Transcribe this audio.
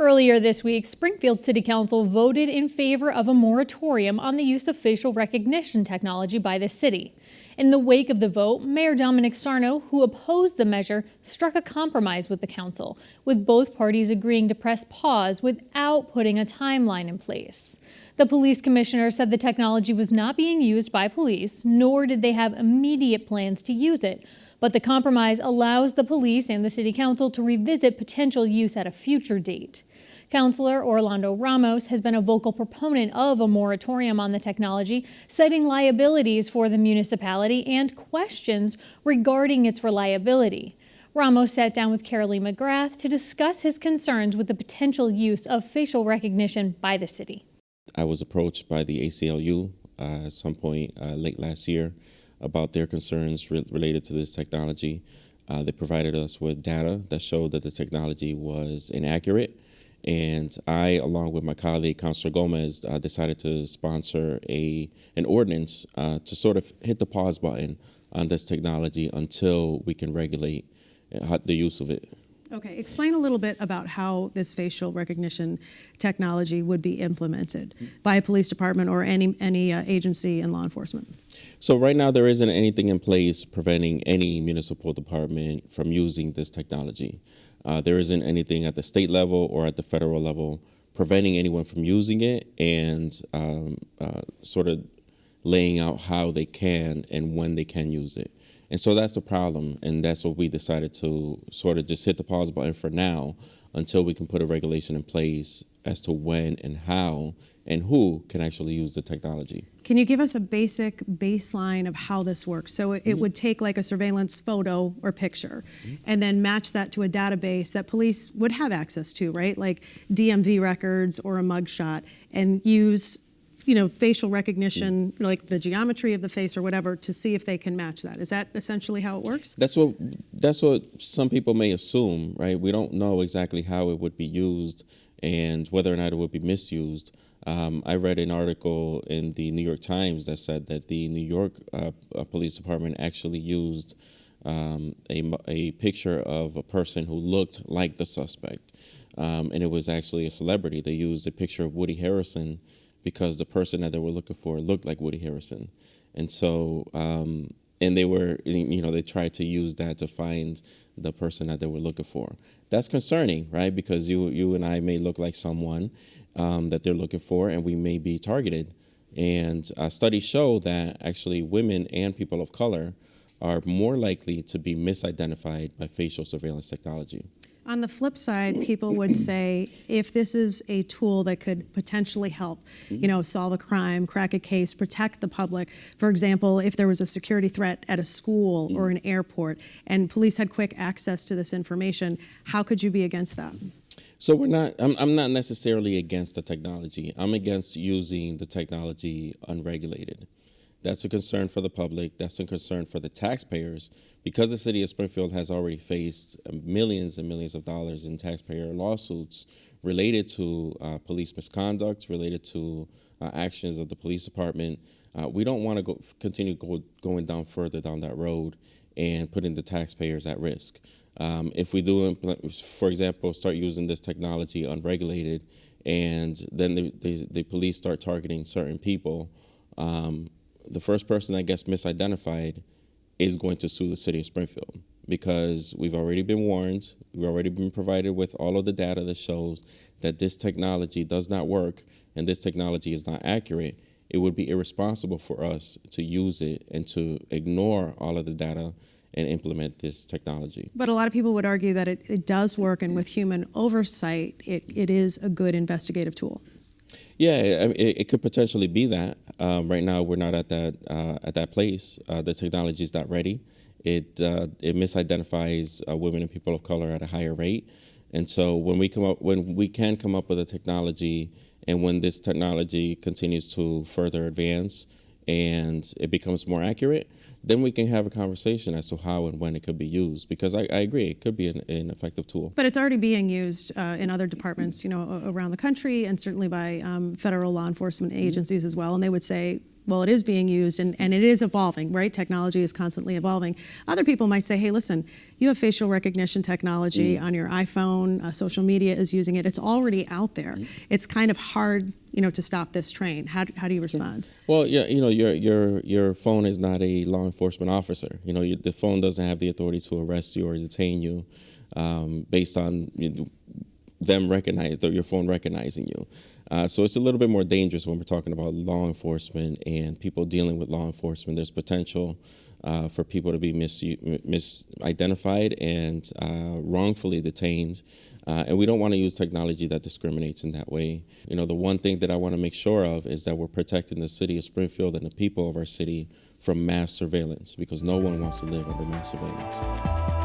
Earlier this week, Springfield City Council voted in favor of a moratorium on the use of facial recognition technology by the city. In the wake of the vote, Mayor Domenic Sarno, who opposed the measure, struck a compromise with the council, with both parties agreeing to press pause without putting a timeline in place. The police commissioner said the technology was not being used by police, nor did they have immediate plans to use it. But the compromise allows the police and the city council to revisit potential use at a future date. Councilor Orlando Ramos has been a vocal proponent of a moratorium on the technology, citing liabilities for the municipality and questions regarding its reliability. Ramos sat down with Carolee McGrath to discuss his concerns with the potential use of facial recognition by the city. I was approached by the ACLU at some point late last year about their concerns related to this technology. They provided us with data that showed that the technology was inaccurate. And I, along with my colleague, Councilor Gomez, decided to sponsor an ordinance to sort of hit the pause button on this technology until we can regulate the use of it. Okay, explain a little bit about how this facial recognition technology would be implemented by a police department or any agency in law enforcement. So right now there isn't anything in place preventing any municipal department from using this technology. There isn't anything at the state level or at the federal level preventing anyone from using it and sort of laying out how they can and when they can use it. And so that's the problem, and that's what we decided to sort of just hit the pause button for now until we can put a regulation in place as to when and how and who can actually use the technology. Can you give us a basic baseline of how this works? So it would take like a surveillance photo or picture and then match that to a database that police would have access to, right? Like DMV records or a mugshot, and use facial recognition, like the geometry of the face or whatever, to see if they can match that. Is that essentially how it works? That's what some people may assume, right? We don't know exactly how it would be used and whether or not it would be misused. I read an article in the New York Times that said that the New York Police Department actually used a picture of a person who looked like the suspect, and it was actually a celebrity. They used a picture of Woody Harrelson because the person that they were looking for looked like Woody Harrelson. And so, and they were, they tried to use that to find the person that they were looking for. That's concerning, right? Because you and I may look like someone that they're looking for, and we may be targeted. And studies show that actually women and people of color are more likely to be misidentified by facial surveillance technology. On the flip side, people would say, if this is a tool that could potentially help, solve a crime, crack a case, protect the public. For example, if there was a security threat at a school or an airport and police had quick access to this information, how could you be against that? So I'm not necessarily against the technology. I'm against using the technology unregulated. That's a concern for the public. That's a concern for the taxpayers, because the city of Springfield has already faced millions and millions of dollars in taxpayer lawsuits related to police misconduct, related to actions of the police department. We don't want to continue going down further down that road and putting the taxpayers at risk. If we do, for example, start using this technology unregulated, and then the police start targeting certain people, the first person that gets misidentified is going to sue the city of Springfield, because we've already been warned, we've already been provided with all of the data that shows that this technology does not work and this technology is not accurate. It would be irresponsible for us to use it and to ignore all of the data and implement this technology. But a lot of people would argue that it does work, and with human oversight, it is a good investigative tool. Yeah, it could potentially be that. Right now, we're not at that place. The technology is not ready. It misidentifies women and people of color at a higher rate. And so when we can come up with a technology, and when this technology continues to further advance and it becomes more accurate, then we can have a conversation as to how and when it could be used. Because I agree, it could be an effective tool. But it's already being used in other departments, around the country, and certainly by federal law enforcement agencies as well. And they would say, well, it is being used and it is evolving, right? Technology is constantly evolving. Other people might say, hey, listen, you have facial recognition technology on your iPhone, social media is using it. It's already out there. It's kind of hard, to stop this train. How do you respond? Well, yeah, your phone is not a law enforcement officer. The phone doesn't have the authority to arrest you or detain you based on your phone recognizing you. So it's a little bit more dangerous when we're talking about law enforcement and people dealing with law enforcement. There's potential for people to be misidentified and wrongfully detained. And we don't want to use technology that discriminates in that way. The one thing that I want to make sure of is that we're protecting the city of Springfield and the people of our city from mass surveillance, because no one wants to live under mass surveillance.